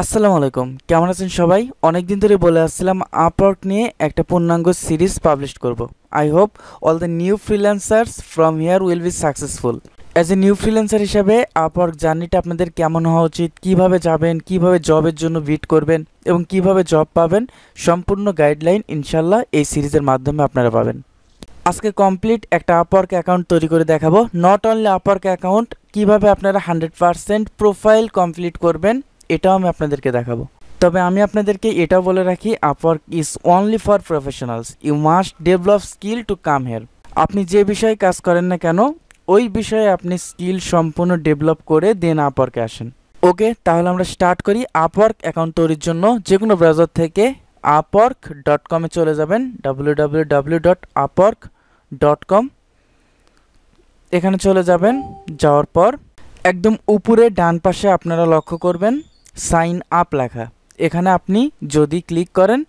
আসসালামু আলাইকুম, কেমন আছেন সবাই? অনেকদিন ধরে বলে আসছিলাম আপওয়ার্ক নিয়ে একটা পূর্ণাঙ্গ সিরিজ পাবলিশ করব। I hope all the new freelancers from here will be successful. As a new freelancer হিসাবে আপওয়ার্ক জার্নিটা আপনাদের কেমন হওয়া উচিত, কিভাবে যাবেন, কিভাবে জবের জন্য বিট করবেন এবং কিভাবে জব পাবেন, সম্পূর্ণ গাইডলাইন ইনশাল্লাহ এই সিরিজের মাধ্যমে আপনারা পাবেন। আজকে কমপ্লিট একটা আপওয়ার্ক অ্যাকাউন্ট তৈরি করে দেখাবো। নট অনলি আপওয়ার্ক অ্যাকাউন্ট, কিভাবে আপনারা 100% প্রোফাইল কমপ্লিট করবেন এটাও আমি আপনাদেরকে দেখাবো। তবে আমি আপনাদেরকে এটাও বলে রাখি, Upwork is only for professionals. You must develop skill to come here. আপনি যে বিষয়ে কাজ করেন না কেন, ওই বিষয়ে আপনি স্কিল সম্পূর্ণ ডেভেলপ করে দেন আপওয়ার্কে আসেন। ওকে, তাহলে আমরা স্টার্ট করি। আপওয়ার্ক অ্যাকাউন্ট তৈরির জন্য যে কোনো ব্রাউজার থেকে upwork.com-এ চলে যাবেন, www.upwork.com। এখানে চলে যাবেন, যাওয়ার পর একদম উপরে ডান পাশে আপনারা লক্ষ্য করবেন সাইন আপ লেখা। এখানে আপনি যদি ক্লিক করেন,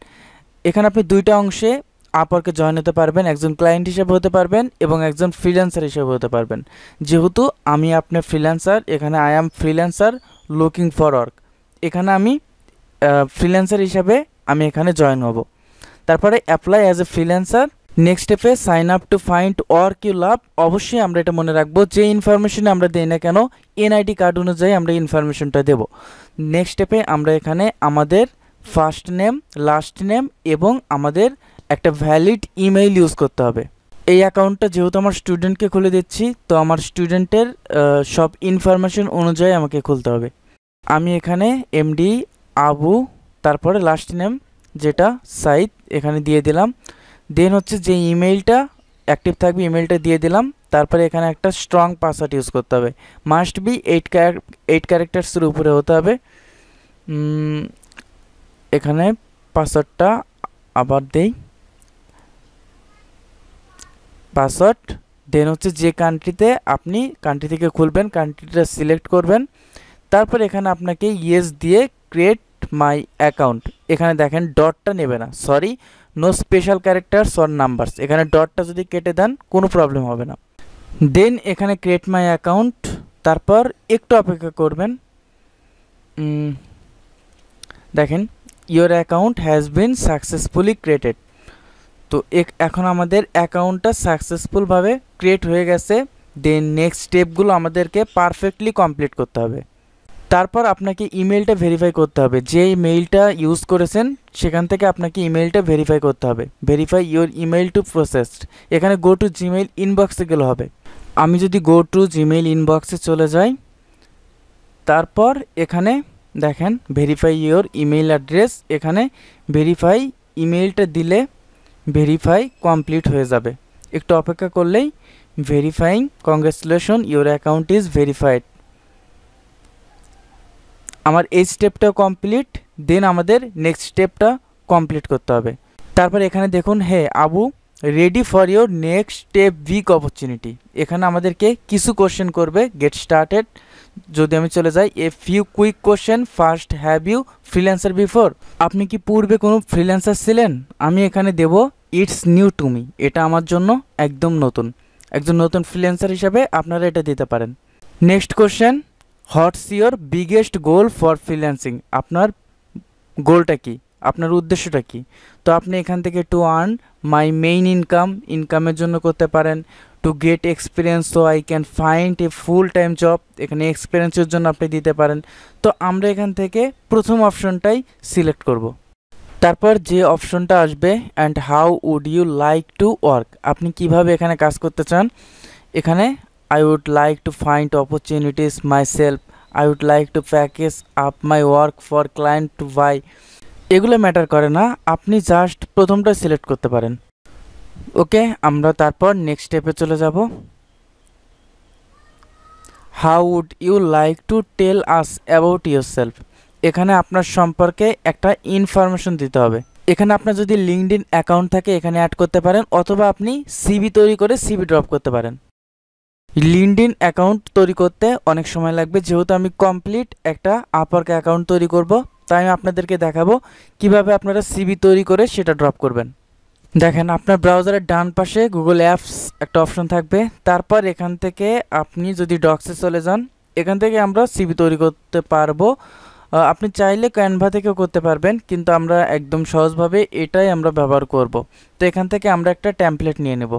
এখানে আপনি দুইটা অংশে আপওয়ার্কে জয়েন হতে পারবেন। একজন ক্লায়েন্ট হিসেবে হতে পারবেন এবং একজন ফ্রিল্যান্সার হিসেবে হতে পারবেন। যেহেতু আমি আপনার ফ্রিল্যান্সার, এখানে I am freelancer looking for work, এখানে আমি ফ্রিল্যান্সার হিসাবে আমি এখানে জয়েন হব। তারপরে apply as a freelancer. Next স্টেপে sign up to find work you love. অবশ্যই আমরা এটা মনে রাখবো, যে ইনফরমেশন আমরা দিই না কেন এনআইডি কার্ড অনুযায়ী আমরা ইনফরমেশনটা দেব। নেক্সট স্টেপে আমরা এখানে আমাদের ফার্স্ট নেম, লাস্ট নেম এবং আমাদের একটা ভ্যালিড ইমেইল ইউজ করতে হবে। এই অ্যাকাউন্টটা যেহেতু আমার স্টুডেন্টকে খুলে দিচ্ছি, তো আমার স্টুডেন্টের সব ইনফরমেশন অনুযায়ী আমাকে খুলতে হবে। আমি এখানে এমডি আবু, তারপরে লাস্ট নেম যেটা সাইদ এখানে দিয়ে দিলাম। দেন হচ্ছে যে ইমেইলটা অ্যাক্টিভ থাকবে ইমেইলটা দিয়ে দিলাম। তারপরে এখানে একটা স্ট্রং পাসওয়ার্ড ইউজ করতে হবে, মাস্ট বি 8 ক্যারেক্টার্সের উপরে হতে হবে। এখানে পাসওয়ার্ডটা আবার দেই, পাসওয়ার্ড। দেন হচ্ছে যে কান্ট্রিতে আপনি কান্ট্রি থেকে খুলবেন কান্ট্রিটা সিলেক্ট করবেন। তারপর এখানে আপনাকে ইয়েস দিয়ে ক্রিয়েট মাই অ্যাকাউন্ট, এখানে দেখেন ডটটা নেবে না, sorry, no special characters or numbers, এখানে ডটটা যদি কেটে দেন কোনো প্রবলেম হবে না। দেন এখানে ক্রিয়েট মাই অ্যাকাউন্ট, তারপর একটু অপেক্ষা করবেন। দেখেন your account has been successfully created. তো এখন আমাদের অ্যাকাউন্টটা সাকসেসফুলভাবে ক্রিয়েট হয়ে গেছে। দেন নেক্সট স্টেপগুলো আমাদেরকে পারফেক্টলি কমপ্লিট করতে হবে। তারপর আপনাকে ইমেলটা ভেরিফাই করতে হবে, যে মেইলটা ইউজ করেছেন সেখান থেকে আপনাকে ইমেলটা ভেরিফাই করতে হবে। Verify your email to processed, এখানে গো টু জিমেইল ইনবক্সে গেলে হবে। আমি যদি গো টু জিমেইল ইনবক্সে চলে যাই, তারপর এখানে দেখেন ভেরিফাই ইওর ইমেল অ্যাড্রেস, এখানে ভেরিফাই ইমেলটা দিলে ভেরিফাই কমপ্লিট হয়ে যাবে। একটু অপেক্ষা করলেই verifying, congratulation your account is verified. আমার এই স্টেপটাও কমপ্লিট। দেন আমাদের নেক্সট স্টেপটা কমপ্লিট করতে হবে। তারপর এখানে দেখুন, hey Abu, ready for your next step big opportunity. এখানে আমাদেরকে কিছু কোশ্চেন করবে, গেট স্টার্টেড। যদি আমি চলে যাই, a few quick question, first have you freelancer before, আপনি কি পূর্বে কোনো ফ্রিল্যান্সার ছিলেন? আমি এখানে দেব ইটস নিউ টু মি, এটা আমার জন্য একদম নতুন। একজন নতুন ফ্রিল্যান্সার হিসাবে আপনারা এটা দিতে পারেন। Next question, what's your biggest goal for freelancing, আপনার গোলটা কি, আপনার উদ্দেশ্যটা কি? তো আপনি এখান থেকে to earn my main income, ইনকামের জন্য করতে পারেন। To get experience so I can find a full time job, এখানে এক্সপিরিয়েন্সের জন্য আপনি দিতে পারেন। তো আমরা এখান থেকে প্রথম অপশনটাই সিলেক্ট করব। তারপর যে অপশনটা আসবে, and how would you like to work, আপনি কিভাবে এখানে কাজ করতে চান। এখানে I would like to find opportunities myself, I would like to package up my work for client to buy, এগুলো ম্যাটার করে না, আপনি জাস্ট প্রথমটা সিলেক্ট করতে পারেন। ওকে, আমরা তারপর নেক্সট স্টেপে চলে যাব। How would you like to tell us about yourself, এখানে আপনার সম্পর্কে একটা ইনফরমেশন দিতে হবে। এখানে আপনার যদি লিঙ্কডইন অ্যাকাউন্ট থাকে এখানে অ্যাড করতে পারেন, অথবা আপনি সিভি তৈরি করে সিভি ড্রপ করতে পারেন। লিঙ্কডইন অ্যাকাউন্ট তৈরি করতে অনেক সময় লাগবে, যেহেতু আমি কমপ্লিট একটা আপওয়ার্ক অ্যাকাউন্ট তৈরি করব, তাই আমি আপনাদেরকে দেখাবো কিভাবে আপনারা সিভি তৈরি করে সেটা ড্রপ করবেন। দেখেন আপনার ব্রাউজারের ডান পাশে গুগল অ্যাপস একটা অপশন থাকবে, তারপর এখান থেকে আপনি যদি ডক্সে চলে যান, এখান থেকে আমরা সিভি তৈরি করতে পারবো। আপনি চাইলে ক্যানভা থেকেও করতে পারবেন, কিন্তু আমরা একদম সহজভাবে এটাই আমরা ব্যবহার করব। তো এখান থেকে আমরা একটা টেমপ্লেট নিয়ে নেব।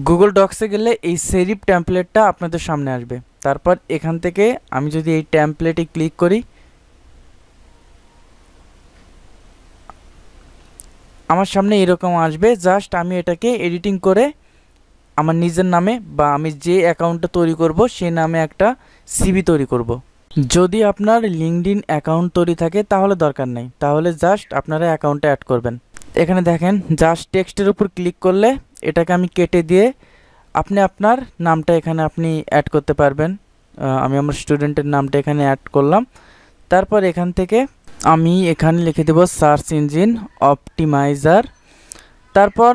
গুগল ডক্সে গেলে এই সেরিফ টেমপ্লেটটা আপনাদের সামনে আসবে। তারপর এখান থেকে আমি যদি এই টেমপ্লেটে ক্লিক করি, আমার সামনে এরকম আসবে। জাস্ট আমি এটাকে এডিটিং করে আমার নিজের নামে বা আমি যে অ্যাকাউন্টটা তৈরি করব সেই নামে একটা সিভি তৈরি করব। যদি আপনার লিঙ্কডইন অ্যাকাউন্ট তৈরি থাকে তাহলে দরকার নেই, তাহলে জাস্ট আপনারা অ্যাকাউন্টে অ্যাড করবেন। এখানে দেখেন জাস্ট টেক্সটের উপর ক্লিক করলে এটাকে আমি কেটে দিয়ে আপনি আপনার নামটা এখানে আপনি অ্যাড করতে পারবেন। আমি আমার স্টুডেন্টের নামটা এখানে অ্যাড করলাম। তারপর এখান থেকে আমি এখানে লিখে দেব সার্চ ইঞ্জিন অপটিমাইজার। তারপর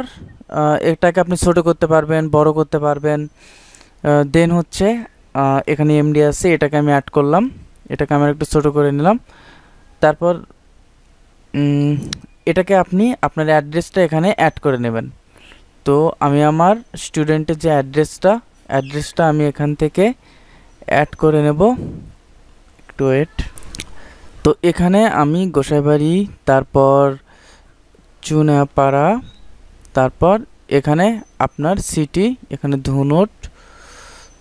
এটাকে আপনি ছোট করতে পারবেন, বড় করতে পারবেন। দেন হচ্ছে এখানে এমডি আছে, এটাকে আমি অ্যাড করলাম, এটাকে আমি একটু ছোট করে নিলাম। তারপর এটাকে আপনি আপনার অ্যাড্রেসটা এখানে অ্যাড করে নেবেন। তো আমি আমার স্টুডেন্টের যে অ্যাড্রেসটা আমি এখান থেকে অ্যাড করে নেব, একটু ওয়েট। তো এখানে আমি গোসাইবাড়ি, তারপর চুনাপাড়া, তারপর এখানে আপনার সিটি, এখানে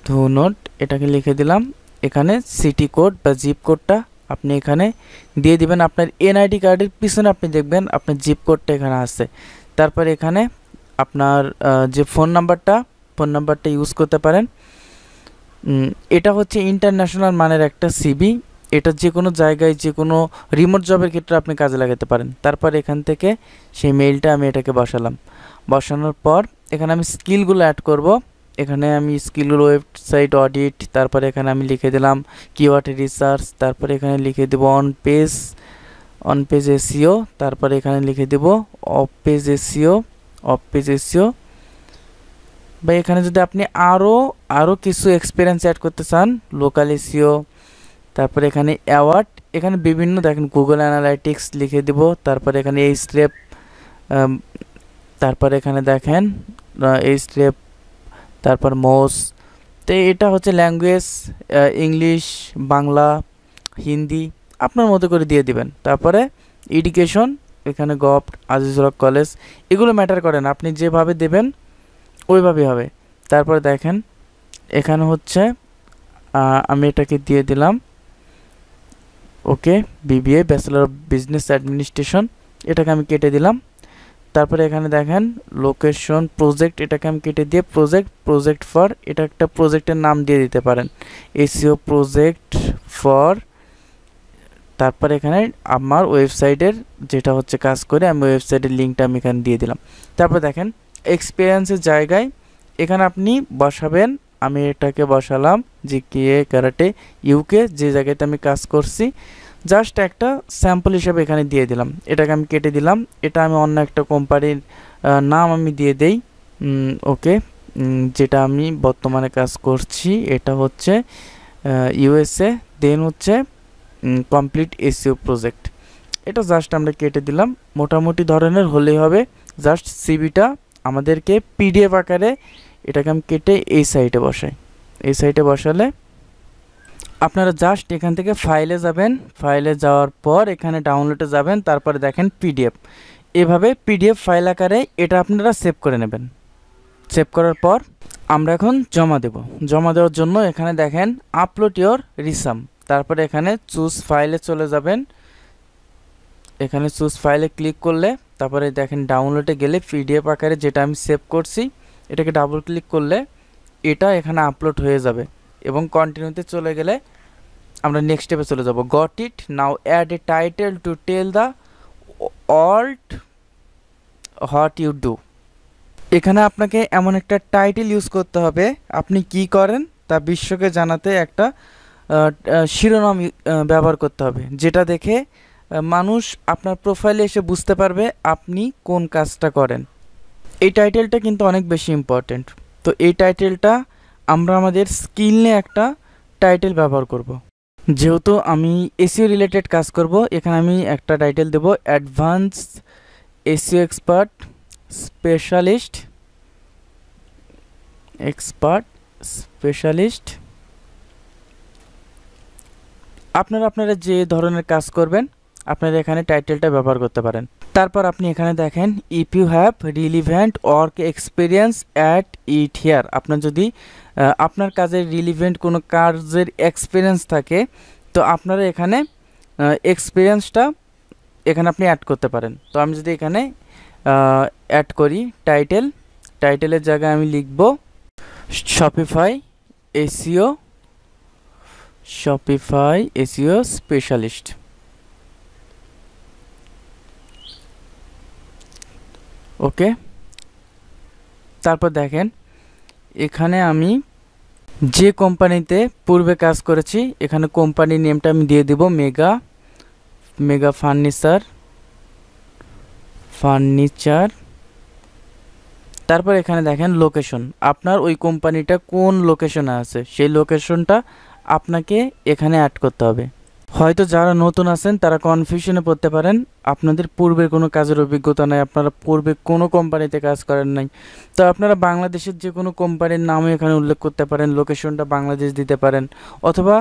ধুনট এটাকে লিখে দিলাম। এখানে সিটি কোড বা জিপ কোডটা আপনি এখানে দিয়ে দিবেন। আপনার এনআইডি কার্ডের পিছনে আপনি দেখবেন আপনার জিপ কোডটা এখানে আছে। তারপর এখানে আপনার যে ফোন নাম্বারটা ইউজ করতে পারেন। এটা হচ্ছে ইন্টারন্যাশনাল মানের একটা সিবি, এটা যে কোনো জায়গায় যে কোনো রিমোট জবের ক্ষেত্রে আপনি কাজে লাগাতে পারেন। তারপর এখান থেকে সেই মেইলটা আমি এটাকে বসানোর পর এখানে আমি স্কিলগুলো অ্যাড করব। এখানে আমি স্কিলগুলো ওয়েবসাইট অডিট, তারপরে এখানে আমি লিখে দিলাম কিওয়ার্ড রিসার্চ, তারপরে এখানে লিখে দেব অন পেজ এসইও, তারপরে এখানে লিখে দেব অফ পেজ এসইও। বা এখানে যদি আপনি আরও কিছু এক্সপিরিয়েন্স অ্যাড করতে চান, লোকাল এসইও। তারপরে এখানে অ্যাওয়ার্ড, এখানে বিভিন্ন দেখেন গুগল অ্যানালাইটিক্স লিখে দেব। তারপরে এখানে এই স্টেপ, তারপরে এখানে দেখেন এই স্টেপ, তারপর মোস। তো এটা হচ্ছে ল্যাঙ্গুয়েজ, ইংলিশ, বাংলা, হিন্দি আপনার মতো করে দিয়ে দিবেন। তারপরে এডুকেশন, এখানে গভ, আজিজুল হক কলেজ, এগুলো ম্যাটার করে না, আপনি যেভাবে দেবেন ওইভাবেই হবে। তারপরে দেখেন এখানে হচ্ছে আমি এটাকে দিয়ে দিলাম okay, BBA bachelor of business administration, এটাকে আমি কেটে দিলাম। তারপরে এখানে দেখেন লোকেশন প্রজেক্ট, এটাকে আমি কেটে দিয়ে প্রজেক্ট ফর, এটা একটা প্রজেক্টের নাম দিয়ে দিতে পারেন, এসইও প্রজেক্ট ফর। তারপর এখানে আমার ওয়েবসাইটের যেটা হচ্ছে কাজ করে আমি ওয়েবসাইটের লিঙ্কটা আমি এখানে দিয়ে দিলাম। তারপর দেখেন এক্সপিরিয়েন্সের জায়গায় এখানে আপনি বসাবেন, আমি এটাকে বসালাম জিকে ক্যারাটে ইউকে, যে জায়গাতে আমি কাজ করছি। জাস্ট একটা স্যাম্পল হিসেবে এখানে দিয়ে দিলাম, এটাকে আমি কেটে দিলাম। এটা আমি অন্য একটা কোম্পানির নাম আমি দিয়ে দেই ওকে, যেটা আমি বর্তমানে কাজ করছি এটা হচ্ছে ইউএসএ। দেন হচ্ছে কমপ্লিট এসইও প্রজেক্ট, এটা জাস্ট আমরা কেটে দিলাম। মোটামুটি ধরনের হলেই হবে। জাস্ট সিভিটা আমাদেরকে পিডিএফ আকারে এটাকে আমি কেটে এই সাইটে বসাই। এই সাইটে বসালে আপনারা জাস্ট এখান থেকে ফাইলে যাবেন, ফাইলে যাওয়ার পর এখানে ডাউনলোডে যাবেন, তারপরে দেখেন পিডিএফ। এভাবে পিডিএফ ফাইল আকারে এটা আপনারা সেভ করে নেবেন। সেভ করার পর আমরা এখন জমা দেব। জমা দেওয়ার জন্য এখানে দেখেন আপলোড ইওর রিসাম, তারপরে এখানে চুজ ফাইলে চলে যাবেন। এখানে চুজ ফাইলে ক্লিক করলে তারপরে দেখেন ডাউনলোডে গেলে পিডিএফ আকারে যেটা আমি সেভ করছি এটাকে ডাবল ক্লিক করলে এটা এখানে আপলোড হয়ে যাবে এবং কন্টিনিউতে চলে গেলে আমরা নেক্সট স্টেপে চলে যাব। Got it, now add a title to tell the world what you do. এখানে আপনাকে এমন একটা টাইটেল ইউজ করতে হবে আপনি কি করেন তা বিশ্বকে জানাতে একটা শিরোনাম ব্যবহার করতে হবে, যেটা দেখে মানুষ আপনার প্রোফাইলে এসে বুঝতে পারবে আপনি কোন কাজটা করেন। এই টাইটেলটা কিন্তু অনেক বেশি ইম্পর্টেন্ট। তো এই টাইটেলটা আমরা আমাদের স্কিল নিয়ে একটা টাইটেল ব্যবহার করব। যেহেতু আমি এসইও রিলেটেড কাজ করব, এখানে আমি একটা টাইটেল দেব অ্যাডভান্স এসইও এক্সপার্ট স্পেশালিস্ট আপনারা যে ধরনের কাজ করবেন আপনারা এখানে টাইটেলটা ব্যবহার করতে পারেন। তারপর আপনি এখানে দেখেন if you have relevant work experience add it here. আপনার যদি আপনার কাজের রিলিভেন্ট কোনো কাজের এক্সপিরিয়েন্স থাকে তো আপনারা এখানে এক্সপিরিয়েন্সটা এখানে আপনি অ্যাড করতে পারেন। তো আমি যদি এখানে অ্যাড করি টাইটেলের জায়গায় আমি লিখব শপিফাই এসইও স্পেশালিস্ট। ওকে, তারপর দেখেন এখানে আমি যে কোম্পানিতে পূর্বে কাজ করেছি এখানে কোম্পানির নেমটা আমি দিয়ে দেব মেগা ফার্নিচার। তারপর এখানে দেখেন লোকেশন, আপনার ওই কোম্পানিটা কোন লোকেশনে আছে সেই লোকেশনটা আপনাকে এখানে অ্যাড করতে হবে। হয়তো যারা নতুন আছেন তারা কনফিউশনে পড়তে পারেন, আপনাদের পূর্বের কোনো কাজের অভিজ্ঞতা নাই, আপনারা পূর্বে কোনো কোম্পানিতে কাজ করেন নাই, তো আপনারা বাংলাদেশের যে কোনো কোম্পানির নামও এখানে উল্লেখ করতে পারেন, লোকেশনটা বাংলাদেশ দিতে পারেন, অথবা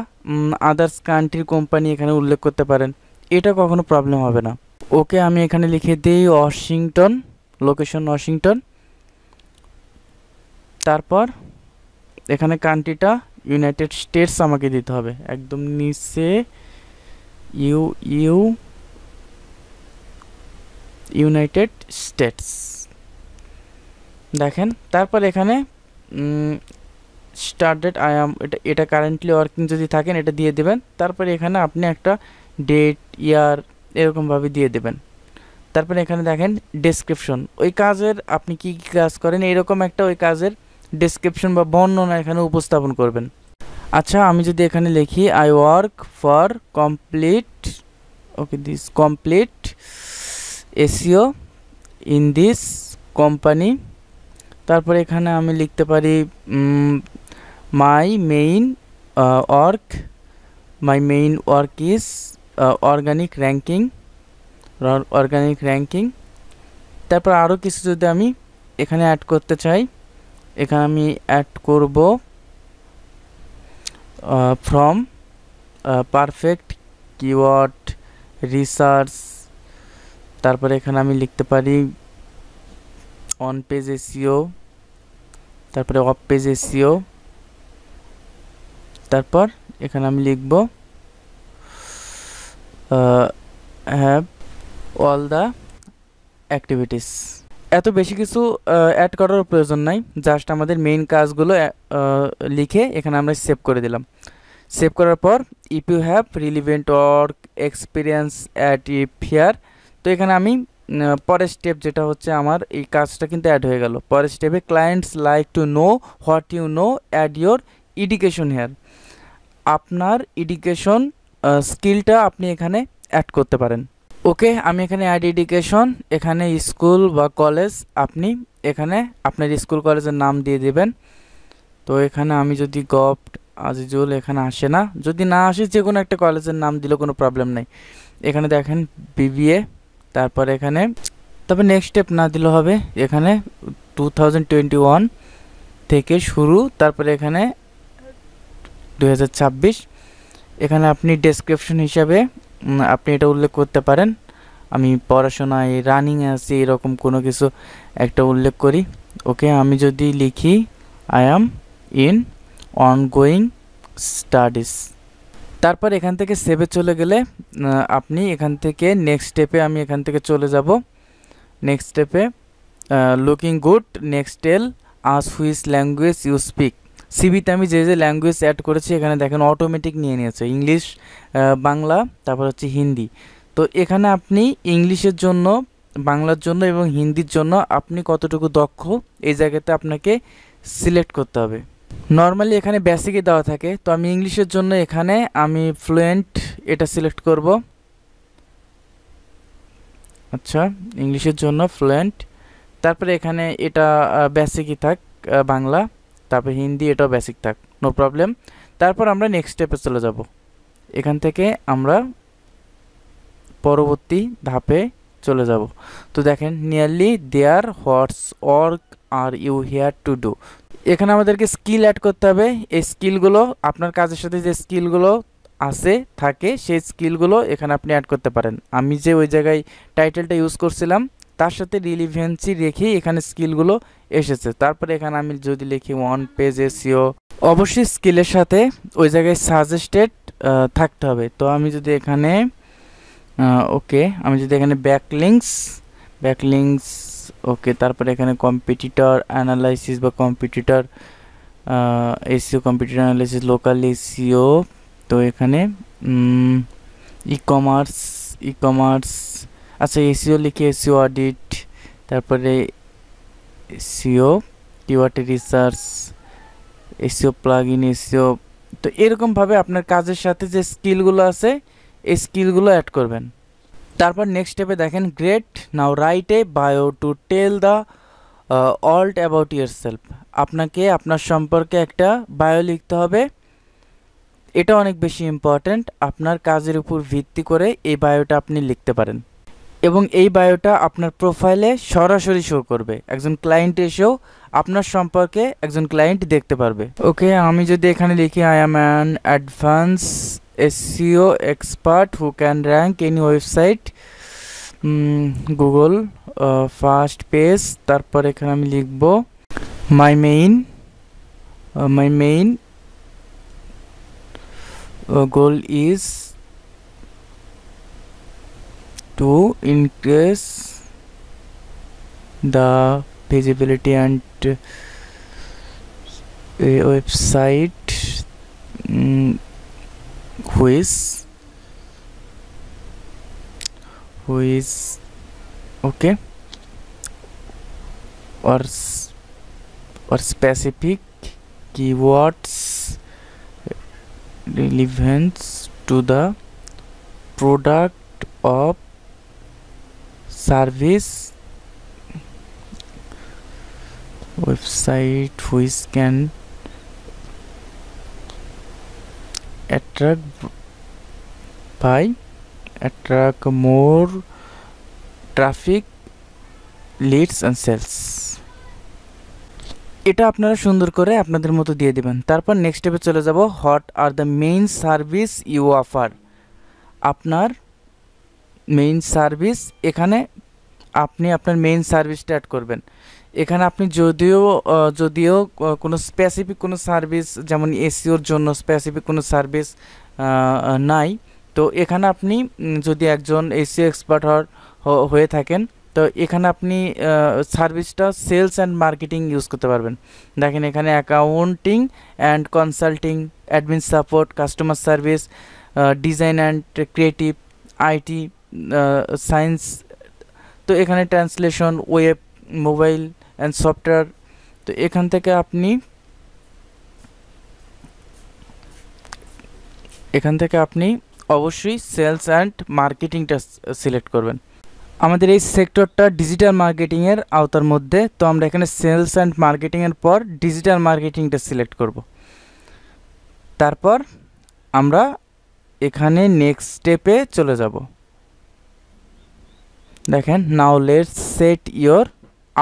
আদার্স কান্ট্রির কোম্পানি এখানে উল্লেখ করতে পারেন, এটা কখনো প্রবলেম হবে না। ওকে, আমি এখানে লিখে দিই ওয়াশিংটন, লোকেশন ওয়াশিংটন। তারপর এখানে কান্ট্রিটা ইউনাইটেড স্টেটস আমাকে দিতে হবে, একদম নিচে ইউনাইটেড স্টেটস দেখেন। তারপর এখানে স্টার্ট ডেট এটা কারেন্টলি ওয়ার্কিং যদি থাকেন এটা দিয়ে দেবেন। তারপরে এখানে আপনি একটা ডেট ইয়ার এরকমভাবে দিয়ে দেবেন। তারপরে এখানে দেখেন ডেসক্রিপশন, ওই কাজের আপনি কি কি কাজ করেন এরকম একটা ওই কাজের ডেসক্রিপশন বা বর্ণনা এখানে উপস্থাপন করবেন। আচ্ছা, আমি যদি এখানে লিখি I work for complete SEO in this company. তারপরে এখানে আমি লিখতে পারি মাই main work is organic ranking. তারপর আরও কিছু যদি আমি এখানে অ্যাড করতে চাই, এখানে আমি অ্যাড করব ফ্রম পারফেক্ট কিওয়ার্ড রিসার্চ। তারপরে এখানে আমি লিখতে পারি অন পেজ এসইও, তারপরে অফ পেজ এসইও। তারপর এখানে আমি লিখব হ্যাভ অল দ্য অ্যাক্টিভিটিস। এত বেশি কিছু অ্যাড করার প্রয়োজন নাই, জাস্ট আমাদের মেইন কাজগুলো লিখে এখানে আমরা সেভ করে দিলাম। সেভ করার পর if you have relevant work experience add here, তো এখানে আমি পরের স্টেপ যেটা হচ্ছে আমার এই কাজটা কিন্তু অ্যাড হয়ে গেল। পরের স্টেপে clients like to know what you know add your education here, আপনার এডুকেশন স্কিলটা আপনি এখানে অ্যাড করতে পারেন। ওকে, আমি এখানে অ্যাড এডুকেশন, এখানে স্কুল বা কলেজ আপনি এখানে আপনার স্কুল কলেজের নাম দিয়ে দেবেন। তো এখানে আমি যদি আজিজুল এখানে আসে না, যদি না আসে যে কোনো একটা কলেজের নাম দিলে কোনো প্রবলেম নেই। এখানে দেখেন বিবিএ, তারপর নেক্সট স্টেপ না দিলে হবে, এখানে 2021 থেকে শুরু, তারপরে এখানে 2026। এখানে আপনি ডেসক্রিপশন হিসাবে আপনি এটা উল্লেখ করতে পারেন আমি পড়াশোনায় রানিং আছি এরকম কোনো কিছু একটা উল্লেখ করি। ওকে, আমি যদি লিখি I am in ongoing studies, তারপর এখান থেকে সেভে চলে গেলে আপনি এখান থেকে নেক্সট স্টেপে আমি এখান থেকে চলে যাব। নেক্সট স্টেপে looking good, next tell us which language you speak. সিভিতে আমি যে ল্যাঙ্গুয়েজ অ্যাড করেছি এখানে দেখেন অটোমেটিক নিয়ে নিয়েছে, ইংলিশ, বাংলা, তারপর হচ্ছে হিন্দি। তো এখানে আপনি ইংলিশের জন্য, বাংলার জন্য এবং হিন্দির জন্য আপনি কতটুকু দক্ষ এই জায়গাতে আপনাকে সিলেক্ট করতে হবে। নর্মালি এখানে বেসিকই দেওয়া থাকে, তো আমি ইংলিশের জন্য এখানে আমি ফ্লুয়েন্ট এটা সিলেক্ট করব। আচ্ছা, ইংলিশের জন্য ফ্লুয়েন্ট, তারপরে এখানে এটা বেসিকই থাক বাংলা, তারপর হিন্দি এটাও বেসিক থাক, নো প্রবলেম। তারপর আমরা নেক্সট স্টেপে চলে যাব, এখান থেকে আমরা পরবর্তী ধাপে চলে যাব। তো দেখেন nearly there what's work are you here to do, এখানে আমাদেরকে স্কিল অ্যাড করতে হবে। এই স্কিলগুলো আপনার কাজের সাথে যে স্কিলগুলো আছে থাকে সেই স্কিলগুলো এখানে আপনি অ্যাড করতে পারেন। আমি যে ওই জায়গায় টাইটেলটা ইউজ করছিলাম তার সাথে রিলিভেন্সি রেখেই এখানে স্কিলগুলো এসেছে। তারপরে এখানে আমি যদি লিখি ওয়ান পেজ এসইও, অবশ্যই স্কিলের সাথে ওই জায়গায় সাজেস্টেড থাকতে হবে। তো আমি যদি এখানে ওকে, আমি যদি এখানে ব্যাকলিংস ওকে, তারপরে এখানে কম্পিটিটর অ্যানালাইসিস বা competitor SEO, competitor analysis, local SEO. তো এখানে ই কমার্স আচ্ছা, এসইও লিখে এসইও অডিট, তারপরে SEO keyword research, SEO plugin, SEO. তো এরকমভাবে আপনার কাজের সাথে যে স্কিলগুলো আছে এই স্কিলগুলো অ্যাড করবেন। তারপর নেক্সট স্টেপে দেখেন great, now write a bio to tell the world about yourself. আপনাকে আপনার সম্পর্কে একটা বায়ো লিখতে হবে। এটা অনেক বেশি ইম্পর্ট্যান্ট। আপনার কাজের উপর ভিত্তি করে এই বায়োটা আপনি লিখতে পারেন এবং এই বায়োটা আপনার প্রোফাইলে সরাসরি শো করবে। একজন ক্লায়েন্ট এসেও আপনার সম্পর্কে একজন ক্লায়েন্ট দেখতে পারবে। ওকে, আমি যদি এখানে লিখি I am an advance SEO expert who can rank any website, Google first page. তারপর এখানে আমি লিখব মাই main goal is to increase the visibility and a website which okay or specific keywords relevance to the product of service website which can attract more traffic, leads and sales। এটা আপনারা সুন্দর করে আপনাদের মতো দিয়ে দিবেন। তারপর নেক্সট স্টেপে চলে যাব, what are the main service you offer. আপনার মেইন সার্ভিস, এখানে আপনি আপনার মেইন সার্ভিসটা অ্যাড করবেন। এখানে আপনি যদিও কোনো স্পেসিফিক কোনো সার্ভিস, যেমন এসইওর জন্য স্পেসিফিক কোনো সার্ভিস নাই, তো এখানে আপনি যদি একজন এসইও এক্সপার্ট হয়ে থাকেন তো এখানে আপনি সার্ভিসটা সেলস অ্যান্ড মার্কেটিং ইউজ করতে পারবেন। দেখেন এখানে accounting and consulting, admin support, customer service, design and creative, IT, science. তো এখানে translation, web, mobile and software. তো এখান থেকে আপনি অবশ্যই সেলস অ্যান্ড মার্কেটিংটা সিলেক্ট করবেন। আমাদের এই সেক্টরটা ডিজিটাল মার্কেটিংয়ের আওতার মধ্যে, তো আমরা এখানে সেলস অ্যান্ড মার্কেটিংয়ের পর ডিজিটাল মার্কেটিংটা সিলেক্ট করব। তারপর আমরা এখানে নেক্সট স্টেপে চলে যাব। দেখেন now let's set your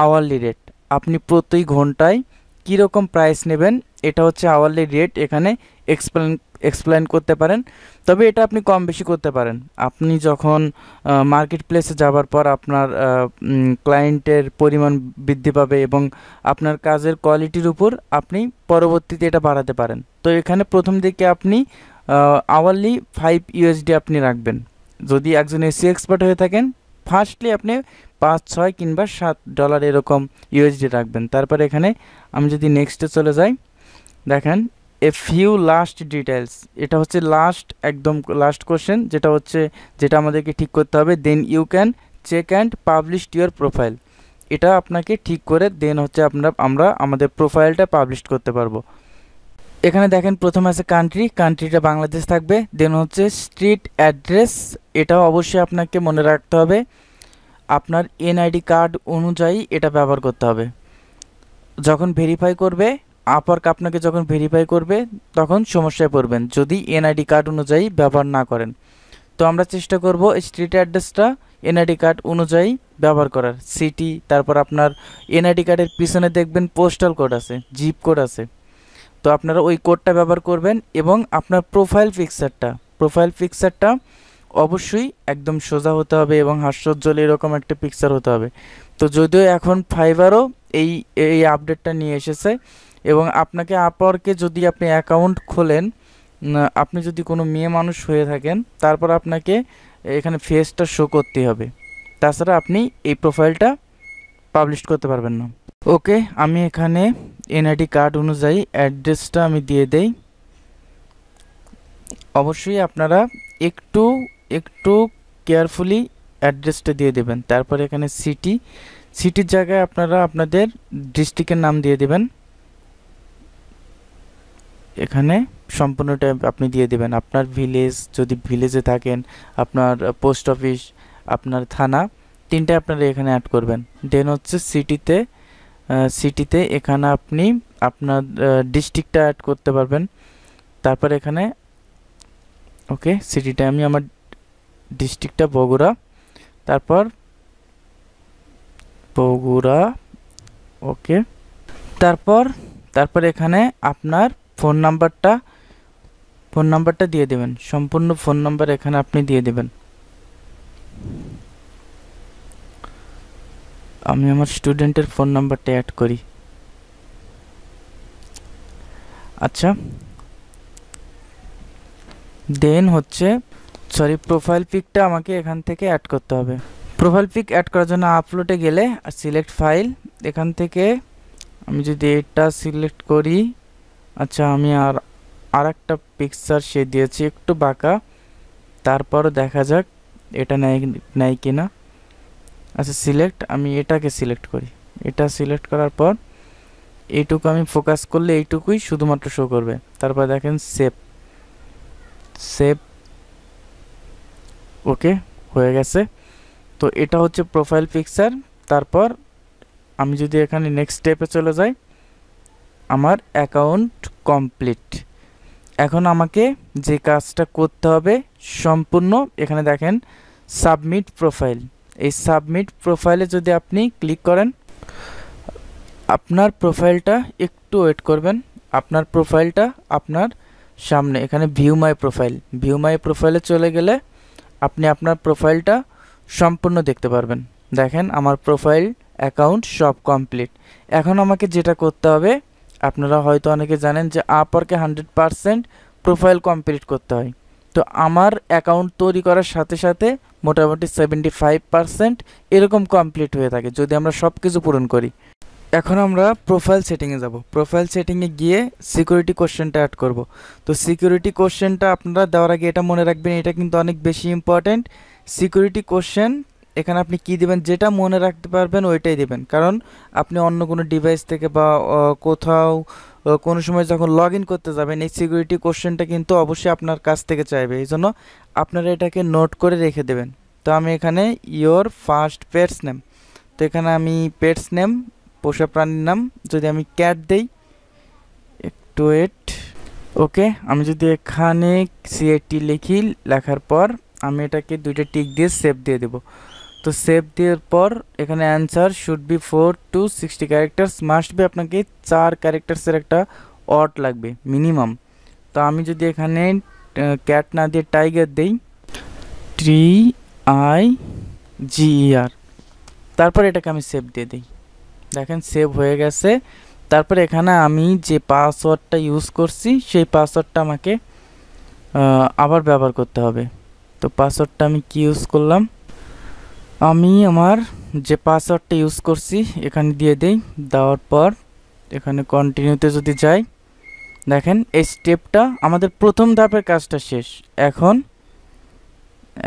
hourly rate. আপনি প্রতি ঘন্টায় কীরকম প্রাইস নেবেন এটা হচ্ছে আওয়ারলি রেট। এখানে এক্সপ্লেন করতে পারেন, তবে এটা আপনি কম বেশি করতে পারেন। আপনি যখন মার্কেট প্লেসে যাবার পর আপনার ক্লায়েন্টের পরিমাণ বৃদ্ধি পাবে এবং আপনার কাজের কোয়ালিটির উপর আপনি পরবর্তীতে এটা বাড়াতে পারেন। তো এখানে প্রথম দিকে আপনি আওয়ারলি 5 USD আপনি রাখবেন। যদি একজন এসইও এক্সপার্ট হয়ে থাকেন ফার্স্টলি আপনি 5, 6 কিংবা $7 এরকম USD রাখবেন। তারপর এখানে আমি যদি নেক্সটে চলে যাই, দেখেন এ ফিউ লাস্ট ডিটেলস, এটা হচ্ছে একদম লাস্ট কোশ্চেন, যেটা আমাদেরকে ঠিক করতে হবে। Then you can check and publish your profile. এটা আপনাকে ঠিক করে দেন হচ্ছে আমরা আমাদের প্রোফাইলটা পাবলিশ করতে পারবো। এখানে দেখেন প্রথমে আছে কান্ট্রিটা বাংলাদেশ থাকবে। দেন হচ্ছে স্ট্রিট অ্যাড্রেস, এটাও অবশ্যই আপনাকে মনে রাখতে হবে। আপনার এনআইডি কার্ড অনুযায়ী এটা ব্যবহার করতে হবে। যখন ভেরিফাই করবে আপনাকে যখন ভেরিফাই করবে তখন সমস্যায় পড়বেন যদি এনআইডি কার্ড অনুযায়ী ব্যবহার না করেন। তো আমরা চেষ্টা করব স্ট্রিট অ্যাড্রেসটা এনআইডি কার্ড অনুযায়ী ব্যবহার করার। সিটি, তারপর আপনার এনআইডি কার্ডের পিছনে দেখবেন পোস্টাল কোড আছে, জিপ কোড আছে, তো আপনারা ওই কোডটা ব্যবহার করবেন। এবং আপনার প্রোফাইল পিকচারটা প্রোফাইল পিকচারটা অবশ্যই একদম সোজা হতে হবে এবং হাস্যোজ্জ্বল এরকম একটা পিকচার হতে হবে। তো যদিও এখন ফাইবারও এই এই আপডেটটা নিয়ে এসেছে এবং আপনাকে আপওয়ার্কে যদি আপনি অ্যাকাউন্ট খোলেন, আপনি যদি কোনো মেয়ে মানুষ হয়ে থাকেন, তারপর আপনাকে এখানে ফেসটা শো করতে হবে, তাছাড়া আপনি এই প্রোফাইলটা পাবলিশ করতে পারবেন না। ওকে, আমি এখানে এনআইডি কার্ড অনুযায়ী অ্যাড্রেসটা আমি দিয়ে দেই। অবশ্যই আপনারা একটু একটু কেয়ারফুলি অ্যাড্রেসটা দিয়ে দেবেন। তারপর এখানে সিটির জায়গায় আপনারা আপনাদের ডিস্ট্রিক্টের নাম দিয়ে দেবেন। এখানে সম্পূর্ণটা আপনি দিয়ে দেবেন, আপনার ভিলেজ যদি ভিলেজে থাকেন, আপনার পোস্ট অফিস, আপনার থানা, তিনটে আপনারা এখানে অ্যাড করবেন। দেন হচ্ছে সিটিতে এখানে আপনি আপনার ডিস্ট্রিক্টটা অ্যাড করতে পারবেন। তারপর এখানে ওকে, সিটিটা আমি আমার ডিস্ট্রিক্টটা বগুড়া, তারপর বগুড়া। ওকে, তারপর এখানে আপনার ফোন নাম্বারটা দিয়ে দেবেন, সম্পূর্ণ ফোন নাম্বার এখানে আপনি দিয়ে দেবেন। আমি আমার স্টুডেন্টের ফোন নাম্বারটা অ্যাড করি। আচ্ছা, দেন হচ্ছে প্রোফাইল পিকটা আমাকে এখান থেকে অ্যাড করতে হবে। প্রোফাইল পিক অ্যাড করার জন্য আপলোডে গেলে সিলেক্ট ফাইল, এখান থেকে আমি যদি এটা সিলেক্ট করি, আচ্ছা আমি আর একটা পিকচার সে দিয়েছি একটু বাঁকা, তারপর দেখা যাক এটা নেয় কিনা। আচ্ছা সিলেক্ট, আমি এটাকে সিলেক্ট করি। এটা সিলেক্ট করার পর এইটুকু আমি ফোকাস করলে এইটুকুই শুধুমাত্র শো করবে। তারপর দেখেন সেভ। ওকে, হয়ে গেছে। তো এটা হচ্ছে প্রোফাইল পিকচার। তারপর আমি যদি এখানে নেক্সট স্টেপে চলে যাই, আমার অ্যাকাউন্ট কমপ্লিট। এখন আমাকে যে কাজটা করতে হবে সম্পূর্ণ, এখানে দেখেন সাবমিট প্রোফাইল। এই সাবমিট প্রোফাইলে যদি আপনি ক্লিক করেন, আপনার প্রোফাইলটা একটু ওয়েট করবেন, আপনার প্রোফাইলটা আপনার সামনে এখানে ভিউ মাই প্রোফাইলে চলে গেলে আপনি আপনার প্রোফাইলটা সম্পূর্ণ দেখতে পারবেন। দেখেন আমার প্রোফাইল অ্যাকাউন্ট সব কমপ্লিট। এখন আমাকে যেটা করতে হবে, আপনারা হয়তো অনেকে জানেন যে আপওয়ার্কে 100% প্রোফাইল কমপ্লিট করতে হয়। তো আমার অ্যাকাউন্ট তৈরি করার সাথে সাথে মোটামুটি 75% এরকম কমপ্লিট হয়ে থাকে যদি আমরা সব কিছু পূরণ করি। এখন আমরা প্রোফাইল সেটিংয়ে যাব। প্রোফাইল সেটিংয়ে গিয়ে সিকিউরিটি কোশ্চেনটা অ্যাড করব। তো সিকিউরিটি কোশ্চেনটা আপনারা দেওয়ার আগে এটা মনে রাখবেন, এটা কিন্তু অনেক বেশি ইম্পর্ট্যান্ট। সিকিউরিটি কোশ্চেন এখানে আপনি কি দিবেন, যেটা মনে রাখতে পারবেন ওইটাই দিবেন। কারণ আপনি অন্য কোনো ডিভাইস থেকে বা কোথাও কোনো সময় যখন লগ ইন করতে যাবেন, এই সিকিউরিটি কোশ্চেনটা কিন্তু অবশ্যই আপনার কাছ থেকে চাইবে, এই জন্য আপনারা এটাকে নোট করে রেখে দেবেন। তো আমি এখানে ইয়োর ফার্স্ট পেটস নেম, তো এখানে আমি পেটস নেম পোষা প্রাণীর নাম যদি আমি ক্যাট দেই, একটু ওয়েট। ওকে, আমি যদি এখানে CAT লিখি, লেখার পর আমি এটাকে দুইটা টিক দিয়ে সেভ দিয়ে দেব। তো সেভ দেওয়ার পর এখানে answer should be 4 to 60 characters, must be আপনাকে 4 ক্যারেক্টার্সের একটা ওয়ার্ড লাগবে মিনিমাম। তো আমি যদি এখানে ক্যাট না দিয়ে টাইগার দেই, TIGER, তারপর এটাকে আমি সেভ দিয়ে দিই। দেখেন সেভ হয়ে গেছে। তারপর এখানে আমি যে পাসওয়ার্ডটা ইউজ করছি সেই পাসওয়ার্ডটা আমাকে আবার ব্যবহার করতে হবে। তো পাসওয়ার্ডটা আমি কি ইউজ করলাম, আমি আমার যে পাসওয়ার্ডটা ইউজ করছি এখানে দিয়ে দেই। দেওয়ার পর এখানে কন্টিনিউতে যদি যাই, দেখেন এই স্টেপটা আমাদের প্রথম ধাপের কাজটা শেষ।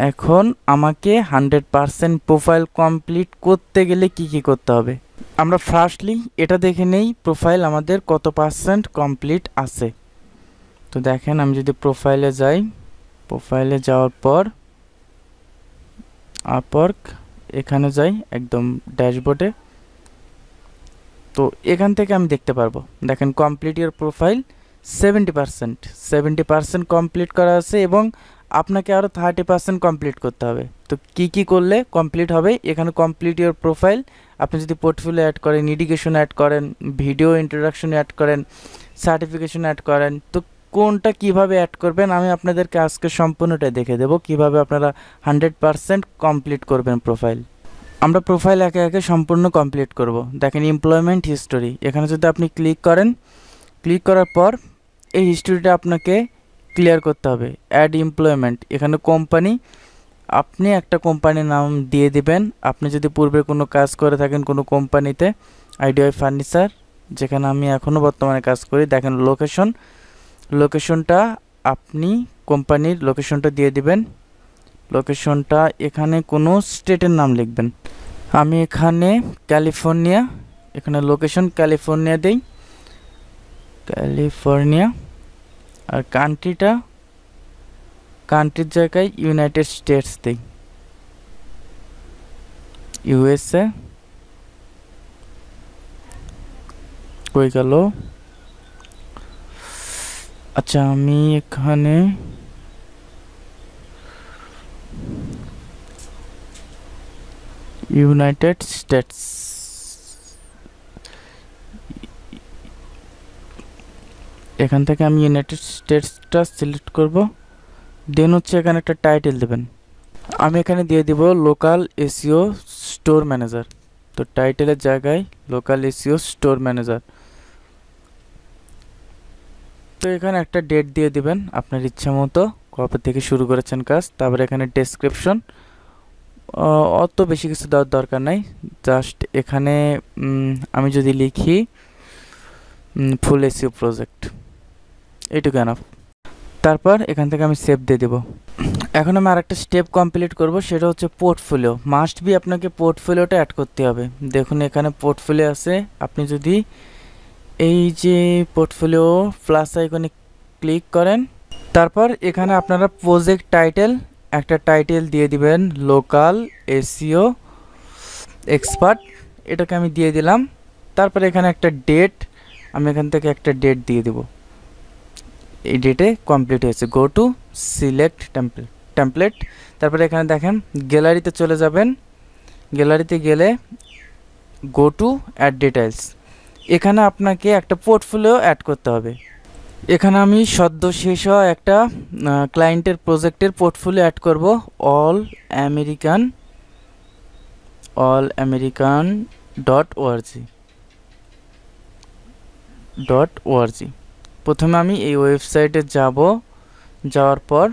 এখন আমাকে 100% প্রোফাইল কমপ্লিট করতে গেলে কি করতে হবে, আমরা ফার্স্টলি এটা দেখে নেই প্রোফাইল আমাদের কত পার্সেন্ট কমপ্লিট আছে। তো দেখেন আমি যদি প্রোফাইলে যাই, প্রোফাইলে যাওয়ার পর আপওয়ার্ক এখানে যাই একদম ড্যাশবোর্ডে, তো এখান থেকে আমি দেখতে পারবো দেখেন কমপ্লিট ইওর প্রোফাইল 70% কমপ্লিট করা আছে এবং আপনাকে আরও 30% কমপ্লিট করতে হবে। তো কি করলে কমপ্লিট হবে, এখানে কমপ্লিট ইওর প্রোফাইল, আপনি যদি পোর্টফোলিও অ্যাড করেন, এডুকেশন অ্যাড করেন, ভিডিও ইন্ট্রোডাকশন অ্যাড করেন, সার্টিফিকেশন অ্যাড করেন, তো কোনটা কিভাবে অ্যাড করবেন আমি আপনাদেরকে আজকে সম্পূর্ণটা দেখে দেব, কিভাবে আপনারা 100% কমপ্লিট করবেন প্রোফাইল। আমরা প্রোফাইল একে একে সম্পূর্ণ কমপ্লিট করব। দেখেন এমপ্লয়মেন্ট হিস্টোরি, এখানে যদি আপনি ক্লিক করেন, ক্লিক করার পর এই হিস্টোরিটা আপনাকে ক্লিয়ার করতে হবে। অ্যাড এমপ্লয়মেন্ট, এখানে কোম্পানি, আপনি একটা কোম্পানির নাম দিয়ে দিবেন। আপনি যদি পূর্বে কোনো কাজ করে থাকেন কোনো কোম্পানিতে, আইডিআই ফার্নিচার, যেখানে আমি এখনও বর্তমানে কাজ করি। দেখেন লোকেশন, লোকেশনটা আপনি কোম্পানির লোকেশনটা দিয়ে দিবেন। লোকেশনটা এখানে কোনো স্টেটের নাম লিখবেন। আমি এখানে ক্যালিফোর্নিয়া, এখানে লোকেশন ক্যালিফোর্নিয়া দেই, ক্যালিফোর্নিয়া। আর কান্ট্রিটা, কান্ট্রির জায়গায় ইউনাইটেড স্টেটস দেই, ইউএসএ। কই গেল? আচ্ছা আমি এখানে ইউনাইটেড স্টেটস, এখান থেকে আমি ইউনাইটেড স্টেটসটা সিলেক্ট করব। দেন হচ্ছে এখানে একটা টাইটেল দেবেন। আমি এখানে দিয়ে দিব লোকাল এসইও স্টোর ম্যানেজার। তো টাইটেলের জায়গায় লোকাল এসইও স্টোর ম্যানেজার। তো এখানে একটা ডেট দিয়ে দিবেন আপনার ইচ্ছা মতো, কবে থেকে শুরু করেছেন কাজ। তারপরে এখানে ডেসক্রিপশন, অত বেশি কিছু দেওয়ার দরকার নাই। জাস্ট এখানে আমি যদি লিখি ফুল এসইও প্রজেক্ট, এইটুকু এনাফ। তারপর এখান থেকে আমি সেভ দিয়ে দেব। এখন আমি আরেকটা স্টেপ কমপ্লিট করব, সেটা হচ্ছে পোর্টফোলিও। মাস্ট বি আপনাকে পোর্টফোলিওটা অ্যাড করতে হবে। দেখুন এখানে পোর্টফোলিও আছে, আপনি যদি এই যে পোর্টফোলিও প্লাস আইকনে ক্লিক করেন, তারপর এখানে আপনারা প্রজেক্ট টাইটেল, একটা টাইটেল দিয়ে দিবেন লোকাল এসইও এক্সপার্ট, এটাকে আমি দিয়ে দিলাম। তারপর এখানে একটা ডেট, আমি এখান থেকে একটা ডেট দিয়ে দেব। এই ডেটে কমপ্লিট হয়েছে। Go to select template. তারপরে এখানে দেখেন গ্যালারিতে চলে যাবেন। গ্যালারিতে গেলে গো টু অ্যাড ডিটেইলস, এখানে আপনাকে একটা পোর্টফোলিও অ্যাড করতে হবে। এখানে আমি সদ্য শেষ হওয়া একটা ক্লায়েন্টের প্রজেক্টের পোর্টফোলিও অ্যাড করব। All American .org। প্রথমে আমি এই ওয়েবসাইটে যাব। যাওয়ার পর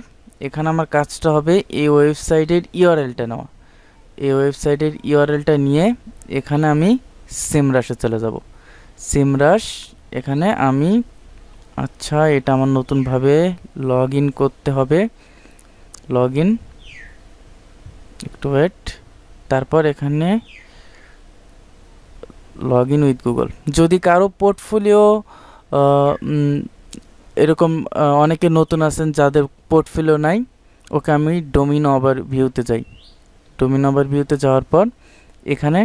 এখানে আমার কাজটা হবে এই ওয়েবসাইটের ইউআরএলটা নেওয়া। এই ওয়েবসাইটের ইউআরএলটা নিয়ে এখানে আমি সিমরাশে চলে যাব। সিমরাশ, এখানে আমি, আচ্ছা এটা আমার নতুনভাবে লগ ইন করতে হবে। লগ ইন, একটু ওয়েট। তারপর এখানে লগ ইন উইথ গুগল। যদি কারো পোর্টফোলিও এরকম অনেকে নতুন আছেন যাদের পোর্টফোলিও নাই, ওকে আমি ডোমিন ওভারভিউতে যাই। ডোমিন ওভারভিউতে যাওয়ার পর এখানে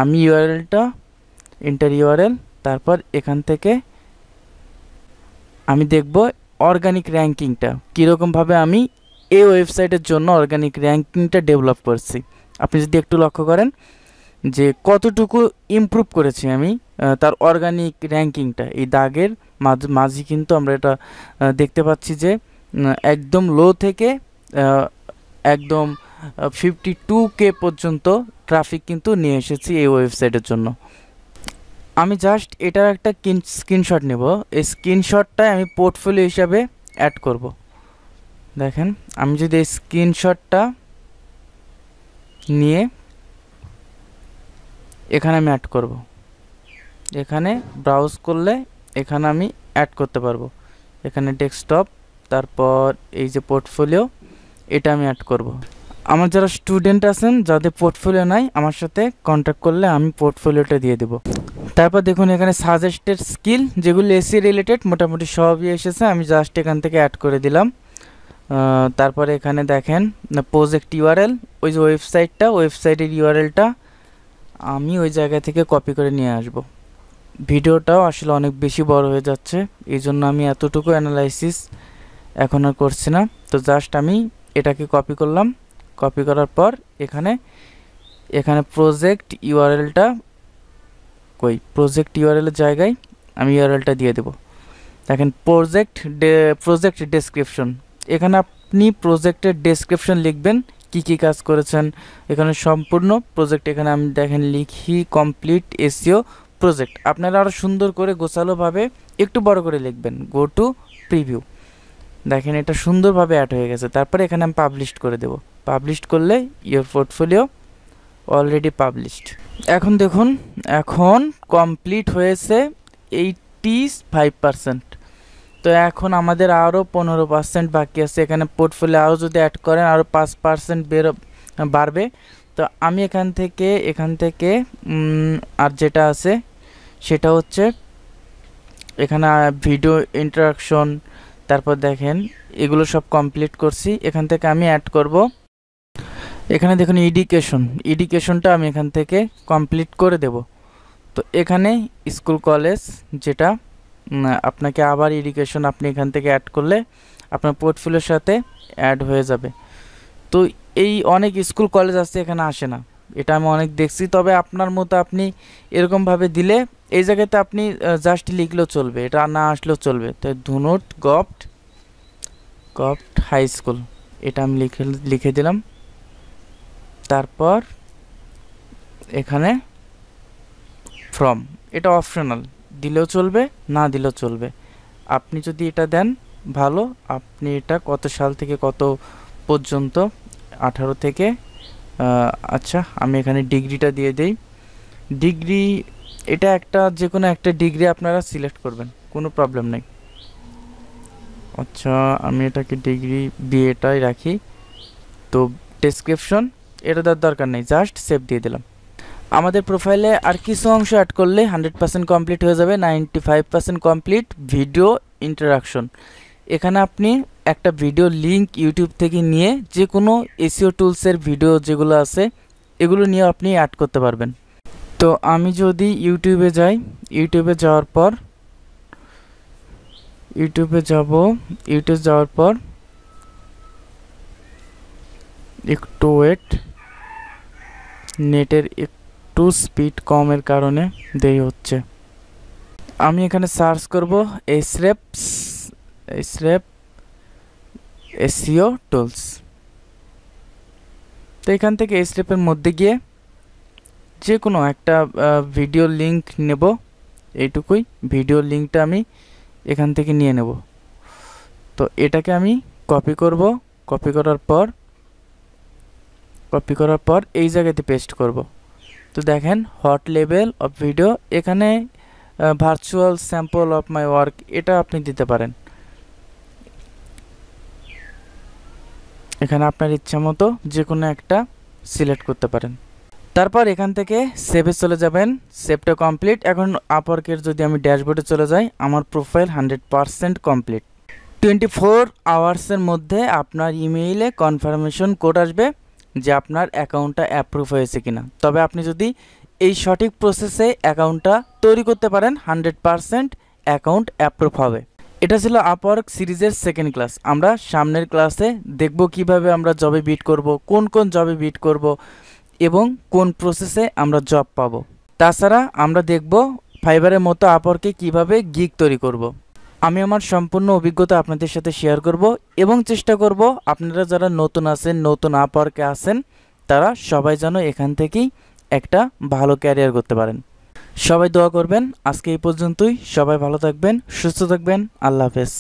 আমি ইউআরএলটা এন্টার ইউআরএল, তারপর এখান থেকে আমি দেখব অর্গানিক র্যাঙ্কিংটা কীরকমভাবে আমি এই ওয়েবসাইটের জন্য অর্গানিক র্যাঙ্কিংটা ডেভেলপ করছি। আপনি যদি একটু লক্ষ্য করেন যে কতটুকু ইমপ্রুভ করেছি আমি তার অর্গানিক র্যাঙ্কিংটা, এই দাগের মাঝে কিন্তু আমরা এটা দেখতে পাচ্ছি যে একদম লো থেকে একদম 52K পর্যন্ত ট্রাফিক কিন্তু নিয়ে এসেছি এই ওয়েবসাইটের জন্য। আমি জাস্ট এটার একটা স্ক্রিনশট নেব। এই স্ক্রিনশটটাই আমি পোর্টফোলিও হিসাবে অ্যাড করব। দেখেন আমি যদি এই স্ক্রিনশটটা নিয়ে এখানে আমি অ্যাড করব, এখানে ব্রাউজ করলে এখানে আমি অ্যাড করতে পারবো। এখানে ডেস্কটপ, তারপর এই যে পোর্টফোলিও, এটা আমি অ্যাড করব। আমার যারা স্টুডেন্ট আছেন যাদের পোর্টফোলিও নাই, আমার সাথে কন্ট্যাক্ট করলে আমি পোর্টফোলিওটা দিয়ে দেব। তারপর দেখুন এখানে সাজেস্টেড স্কিল, যেগুলো এসি রিলেটেড মোটামুটি সবই এসেছে, আমি জাস্ট এখান থেকে অ্যাড করে দিলাম। তারপরে এখানে দেখেন প্রজেক্ট ইউআরএল, ওই যে ওয়েবসাইটটা, ওয়েবসাইটের ইউআরএলটা আমি ওই জায়গা থেকে কপি করে নিয়ে আসব। ভিডিওটাও আসলে অনেক বেশি বড় হয়ে যাচ্ছে, এই জন্য আমি এতটুকু অ্যানালাইসিস এখন আর করছি না। তো জাস্ট আমি এটাকে কপি করলাম। কপি করার পর এখানে প্রজেক্ট ইউআরএলটা কই, প্রজেক্ট ইউআরএলের জায়গায় আমি ইউআরএলটা দিয়ে দেব। দেখেন প্রজেক্ট ডেসক্রিপশন, এখানে আপনি প্রজেক্টের ডেসক্রিপশন লিখবেন, কি কি কাজ করেছেন, এখানে সম্পূর্ণ প্রজেক্ট, এখানে আমি দেখেন লিখি কমপ্লিট এসইও প্রজেক্ট। আপনারা আরও সুন্দর করে গোছালোভাবে একটু বড় করে লিখবেন। গো টু প্রিভিউ, দেখেন এটা সুন্দরভাবে অ্যাড হয়ে গেছে। তারপরে এখানে আমি পাবলিশ করে দেব। পাবলিশ করলে ইয়োর পোর্টফোলিও অলরেডি পাবলিশড। এখন দেখুন, এখন কমপ্লিট হয়েছে 85%। তো এখন আমাদের আরও 15% বাকি আছে। এখানে পোর্টফোলিও আরও যদি অ্যাড করেন আরও 5% বাড়বে। তো আমি এখান থেকে আর যেটা আছে সেটা হচ্ছে এখানে ভিডিও ইন্টারাকশন, তারপর দেখেন এগুলো সব কমপ্লিট করছি। এখান থেকে আমি অ্যাড করব, এখানে দেখুন এডুকেশনটা আমি এখান থেকে কমপ্লিট করে দেব। তো এখানে স্কুল কলেজ যেটা আপনাকে আবার এডুকেশন আপনি এখান থেকে অ্যাড করলে আপনার পোর্টফোলিওর সাথে অ্যাড হয়ে যাবে। তো এই অনেক স্কুল কলেজ আছে, এখানে আসে না, এটা আমি অনেক দেখছি। তবে আপনার মতো আপনি এরকমভাবে দিলে এই জায়গাতে আপনি জাস্ট লিখলেও চলবে, এটা না আসলেও চলবে। তো ধুনট গভট হাই স্কুল, এটা আমি লিখে দিলাম। তারপর এখানে ফ্রম, এটা অপশনাল, দিলেও চলবে না দিলেও চলবে। আপনি যদি এটা দেন ভালো। আপনি এটা কত সাল থেকে কত পর্যন্ত, 18 থেকে, আচ্ছা আমি এখানে ডিগ্রিটা দিয়ে দেই। ডিগ্রি এটা একটা যে কোনো একটা ডিগ্রি আপনারা সিলেক্ট করবেন, কোনো প্রবলেম নেই। আচ্ছা আমি এটাকে ডিগ্রি বিএটাই রাখি। তো ডেসক্রিপশন এটা দেওয়ার দরকার নেই, জাস্ট সেভ দিয়ে দিলাম। আমাদের প্রোফাইলে আর কিছু অংশ অ্যাড করলে 100% কমপ্লিট হয়ে যাবে। 95% কমপ্লিট। ভিডিও ইন্টারাকশন, এখানে আপনি একটা ভিডিও লিঙ্ক ইউটিউব থেকে নিয়ে যে কোনো এসইও টুলসের ভিডিও যেগুলো আছে এগুলো নিয়ে আপনি অ্যাড করতে পারবেন। তো আমি যদি ইউটিউবে যাই, ইউটিউবে যাওয়ার পর ইউটিউবে যাওয়ার পর একটু ওয়েট, নেটের একটু স্পিড কমের কারণে দেরি হচ্ছে। আমি এখানে সার্চ করব এসরেপ এসইও টুলস। তো এখান থেকে এসরেপের মধ্যে গিয়ে যে কোনো একটা ভিডিও লিঙ্ক নেব, এইটুকুই। ভিডিও লিঙ্কটা আমি এখান থেকে নিয়ে নেব। তো এটাকে আমি কপি করার পর এই জায়গাতে পেস্ট করব। তো দেখেন হট লেভেল অফ ভিডিও, এখানে virtual sample of my work এটা আপনি দিতে পারেন। এখানে আপনার ইচ্ছা মতো যে কোনো একটা সিলেক্ট করতে পারেন। তারপর এখান থেকে সেভে চলে যাবেন। সেভটা কমপ্লিট। এখন আপওয়ার্কের যদি আমি ড্যাশবোর্ডে চলে যাই, আমার প্রোফাইল 100% কমপ্লিট। 24 আওয়ার্সের মধ্যে আপনার ইমেইলে কনফার্মেশন কোড আসবে যে আপনার অ্যাকাউন্টটা অ্যাপ্রুভ হয়েছে কিনা। তবে আপনি যদি এই সঠিক প্রসেসে অ্যাকাউন্টটা তৈরি করতে পারেন 100% অ্যাকাউন্ট অ্যাপ্রুভ হবে। এটা ছিল আপওয়ার্ক সিরিজের সেকেন্ড ক্লাস। আমরা সামনের ক্লাসে দেখব কিভাবে আমরা জবে বিট করব, কোন জবে বিট করব এবং কোন প্রসেসে আমরা জব পাবো। তাছাড়া আমরা দেখব ফাইবারের মতো আপওয়ার্কে কিভাবে গিগ তৈরি করব। আমি আমার সম্পূর্ণ অভিজ্ঞতা আপনাদের সাথে শেয়ার করব এবং চেষ্টা করব আপনারা যারা নতুন আছেন, নতুন আপওয়ার্কে আছেন, তারা সবাই যেন এখান থেকেই একটা ভালো ক্যারিয়ার করতে পারেন। সবাই দোয়া করবেন। আজকে এই পর্যন্তই। সবাই ভালো থাকবেন, সুস্থ থাকবেন। আল্লাহ হাফেজ।